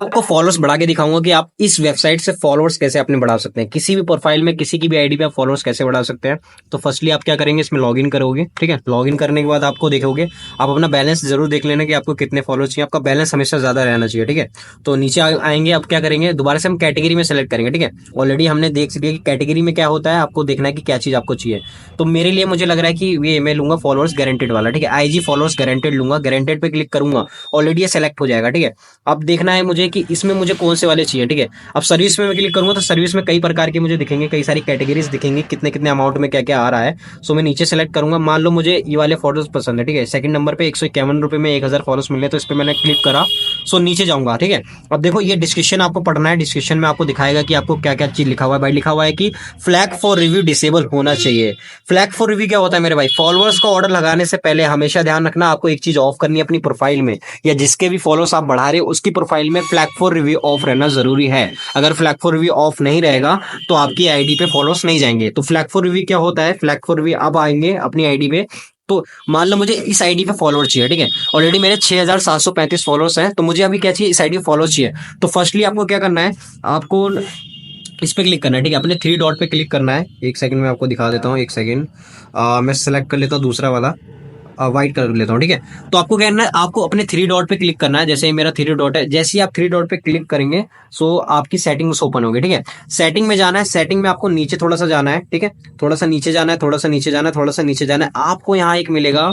आपको फॉलोअर्स बढ़ा के दिखाऊंगा कि आप इस वेबसाइट से फॉलोअर्स कैसे अपने बढ़ा सकते हैं। किसी भी प्रोफाइल में किसी की भी आईडी पे आप फॉलोअर्स कैसे बढ़ा सकते हैं। तो फर्स्टली आप क्या करेंगे, इसमें लॉगिन करोगे। ठीक है, लॉगिन करने के बाद आपको देखोगे, आप अपना बैलेंस जरूर देख लेना कि आपको कितने फॉलोअर्स चाहिए। आपका बैलेंस हमेशा ज्यादा रहना चाहिए। ठीक है, तो नीचे आएंगे, आप क्या करेंगे, दोबारा से हम कैटेगरी में सेलेक्ट करेंगे। ठीक है, ऑलरेडी हमने देख लिया कि कैटेगरी में क्या होता है, आपको देखना है कि क्या चीज आपको चाहिए। तो मेरे लिए मुझे लग रहा है कि ये मैं लूंगा फॉलोअर्स गारंटेड वाला। ठीक है, आईजी फॉलोअर्स गारंटेड लूंगा, गारंटेड पे क्लिक करूंगा, ऑलरेडी ये सेलेक्ट हो जाएगा। ठीक है, अब देखना है मुझे कि इसमें मुझे कौन से वाले चाहिए। ठीक है, अब सर्विस में मैं क्लिक करूंगा तो सर्विस में कई प्रकार के मुझे दिखेंगे, कई सारी कैटेगरीज दिखेंगी, कितने कितने अमाउंट में क्या क्या आ रहा है। सो मैं नीचे सेलेक्ट करूंगा, मान लो मुझे ये वाले फोटोज पसंद है। ठीक है, सेकंड नंबर पे 151 रुपए में 1000 फॉलोअर्स मिले, तो इस पर मैंने क्लिक करा। सो नीचे जाऊंगा। ठीक है, अब देखो ये डिस्क्रिप्शन आपको पढ़ना है। डिस्क्रिप्शन में आपको दिखाएगा कि आपको क्या क्या चीज लिखा हुआ है। भाई लिखा हुआ है कि फ्लैग फॉर रिव्यू डिसेबल होना चाहिए। फ्लैग फॉर रिव्यू क्या होता है मेरे भाई, फॉलोअर्स का ऑर्डर लगाने से पहले हमेशा ध्यान रखना, आपको एक चीज ऑफ करनी है अपनी प्रोफाइल में, या जिसके भी फॉलोअर्स आप बढ़ा रहे हो उसकी प्रोफाइल में फ्लैग फॉर रिव्यू ऑफ रहना जरूरी है। अगर फ्लैग फॉर रिव्यू ऑफ नहीं रहेगा तो आपकी आईडी पे फॉलोअर्स नहीं जाएंगे। तो फ्लैग फॉर रिव्यू क्या होता है, फ्लैग फॉर रिव्यू अब आएंगे अपनी आईडी पे। तो मान लो मुझे इस आईडी पे फॉलोअर चाहिए। ठीक है, ऑलरेडी मेरे 6735 फॉलोअर्स हैं, तो मुझे अभी क्या चाहिए, इस आईडी पे फॉलोअर चाहिए। तो फर्स्टली आपको क्या करना है, आपको इस पे क्लिक करना है। ठीक है, अपने थ्री डॉट पे क्लिक करना है। एक सेकंड में आपको दिखा देता हूँ, एक सेकंड। मैं सेलेक्ट कर लेता हूँ दूसरा वाला, वाइट कर लेता हूँ। ठीक है, तो आपको क्या करना है, आपको अपने थ्री डॉट पे क्लिक करना है। जैसे मेरा थ्री डॉट है, जैसे ही आप थ्री डॉट पे क्लिक करेंगे सो आपकी सेटिंग्स ओपन होगी। ठीक है, सेटिंग में जाना है, सेटिंग में आपको नीचे थोड़ा सा जाना है। ठीक है, थोड़ा सा नीचे जाना है, थोड़ा सा नीचे जाना है, थोड़ा सा नीचे जाना है। आपको यहाँ एक मिलेगा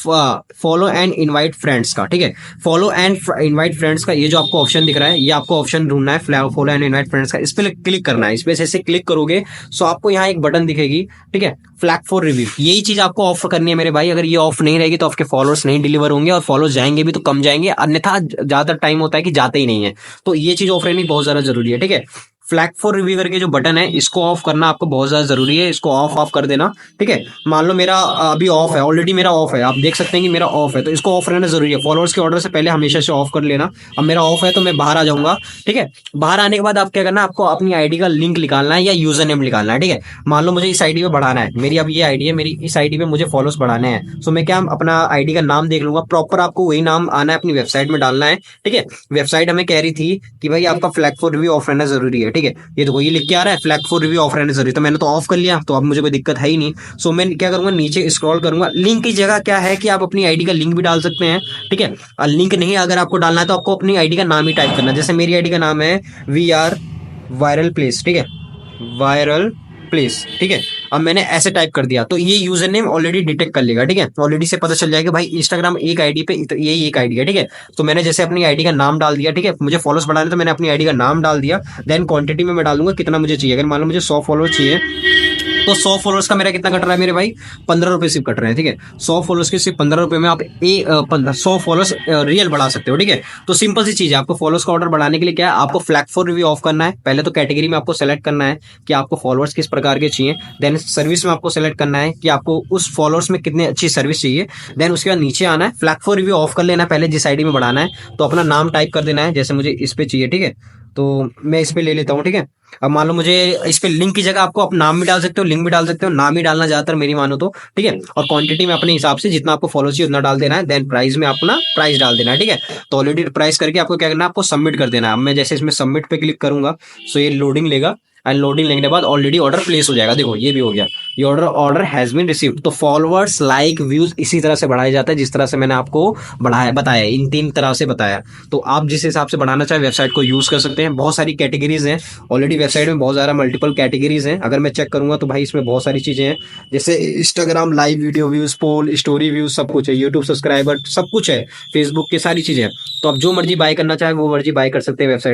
फॉलो एंड इनवाइट फ्रेंड्स का। ठीक है, फॉलो एंड इनवाइट फ्रेंड्स का ये जो आपको ऑप्शन दिख रहा है, ये आपको ऑप्शन ढूंढना है, फॉलो एंड इनवाइट फ्रेंड्स का। इस पे क्लिक करना है। इस पे जैसे क्लिक करोगे सो आपको यहाँ एक बटन दिखेगी। ठीक है, फ्लैग फॉर रिव्यू, यही चीज आपको ऑफ करनी है मेरे भाई। अगर ये ऑफ नहीं रहेगी तो आपके फॉलोअर्स नहीं डिलीवर होंगे, और फॉलोअर्स जाएंगे भी तो कम जाएंगे, अन्यथा ज्यादा टाइम होता है कि जाते ही नहीं है। तो ये चीज ऑफ रहनी बहुत ज्यादा जरूरी है। ठीक है, फ्लैग फॉर रिव्यू करके जो बटन है इसको ऑफ करना आपको बहुत ज्यादा जरूरी है, इसको ऑफ कर देना। ठीक है, मान लो मेरा अभी ऑफ है, ऑलरेडी मेरा ऑफ है, आप देख सकते हैं कि मेरा ऑफ है, तो इसको ऑफ रहना जरूरी है। फॉलोअर्स के ऑर्डर से पहले हमेशा से ऑफ कर लेना। अब मेरा ऑफ है तो मैं बाहर आ जाऊंगा। ठीक है, बाहर आने के बाद आप क्या करना है, आपको अपनी आईडी का लिंक निकालना है या यूजर नेम निकालना है। ठीक है, मान लो मुझे इस आईडी पे बढ़ाना है, मेरी अब ये आईडी है, मेरी इस आईडी पे मुझे फॉलोअर्स बढ़ाने हैं। सो मैं क्या अपना आईडी का नाम देख लूंगा, प्रॉपर आपको वही नाम आना है, अपनी वेबसाइट में डालना है। ठीक है, वेबसाइट हमें कह रही थी कि भाई आपका फ्लैग फॉर रिव्यू ऑफ रहना जरूरी है। ठीक है, ये देखो ये लिख के आ रहा है फ्लैग फॉर रिव्यू ऑफ रहना जरूरी, तो मैंने तो ऑफ कर लिया, तो अब मुझे कोई दिक्कत है ही नहीं। सो मैं क्या करूंगा, नीचे स्क्रॉल करूंगा। लिंक की जगह क्या है कि आप अपनी आईडी का लिंक भी डाल सकते हैं। ठीक है, लिंक नहीं अगर आपको डालना है तो आपको अपनी आईडी का नाम ही टाइप करना है। जैसे मेरी आईडी का नाम है वी आर वायरल प्लेस। ठीक है, वायरल प्लेस। ठीक है, अब मैंने ऐसे टाइप कर दिया तो ये यूजर नेम ऑलरेडी डिटेक्ट कर लेगा। ठीक है, ऑलरेडी से पता चल जाएगा भाई इंस्टाग्राम एक आईडी पे यही एक आईडी है। ठीक है, तो मैंने जैसे अपनी आईडी का नाम डाल दिया। ठीक है, मुझे फॉलोअर्स बढ़ाने तो मैंने अपनी आईडी का नाम डाल दिया। देन क्वांटिटी में मैं डालूंगा कितना मुझे चाहिए। अगर मान लो मुझे 100 फॉलोअर्स चाहिए तो 100 फॉलोअर्स का मेरा कितना कट रहा है मेरे भाई, 15 रुपए सिर्फ कट रहे हैं। ठीक है, 100 फॉलोअर्स के सिर्फ 15 रुपए में आप 100 फॉलोअर्स रियल बढ़ा सकते हो। ठीक है, तो सिंपल सी चीज है, आपको फॉलोअर्स का ऑर्डर बढ़ाने के लिए क्या है, आपको फ्लैग फॉर रिव्यू ऑफ करना है। पहले तो कैटेगरी में आपको सेलेक्ट करना है कि आपको फॉलोअर्स किस प्रकार के चाहिए। देन सर्विस में आपको सेलेक्ट करना है कि आपको उस फॉलोअर्स में कितनी अच्छी सर्विस चाहिए। देन उसके बाद नीचे आना है, फ्लैग फॉर रिव्यू ऑफ कर लेना है पहले, जिस आईडी में बढ़ाना है तो अपना नाम टाइप कर देना है। जैसे मुझे इस पे चाहिए। ठीक है, तो मैं इस पे ले लेता हूँ। ठीक है, अब मान लो मुझे इस पे लिंक की जगह आपको नाम भी डाल सकते हो, लिंक भी डाल सकते हो, नाम ही डालना ज्यादातर मेरी मानो तो। ठीक है, और क्वांटिटी में अपने हिसाब से जितना आपको फॉलो चाहिए उतना डाल देना है। देन प्राइस में अपना प्राइस डाल देना है। ठीक है, तो ऑलरेडी प्राइस करके आपको क्या करना है, आपको सबमिट कर देना है। अब मैं जैसे इसमें सबमिट पे क्लिक करूंगा सो ये लोडिंग लेगा, एंड लोडिंग लेने के बाद ऑलरेडी ऑर्डर प्लेस हो जाएगा। देखो ये भी हो गया, ये ऑर्डर हैज बीन रिसीव्ड। तो फॉलोअर्स, लाइक, व्यूज इसी तरह से बढ़ाया जाता है जिस तरह से मैंने आपको बढ़ाया बताया, इन 3 तरह से बताया। तो आप जिस हिसाब से बढ़ाना चाहे वेबसाइट को यूज कर सकते हैं। बहुत सारी कैटेगरीज हैं ऑलरेडी वेबसाइट में, बहुत सारा मल्टीपल कैटेगरीज हैं। अगर मैं चेक करूंगा तो भाई इसमें बहुत सारी चीजें हैं, जैसे इंस्टाग्राम लाइव वीडियो व्यूज, पोल, स्टोरी व्यूज, सब कुछ है। यूट्यूब सब्सक्राइबर सब कुछ है, फेसबुक की सारी चीजें हैं। तो आप जो मर्जी बाय करना चाहे वो मर्जी बाय कर सकते हैं वेबसाइट।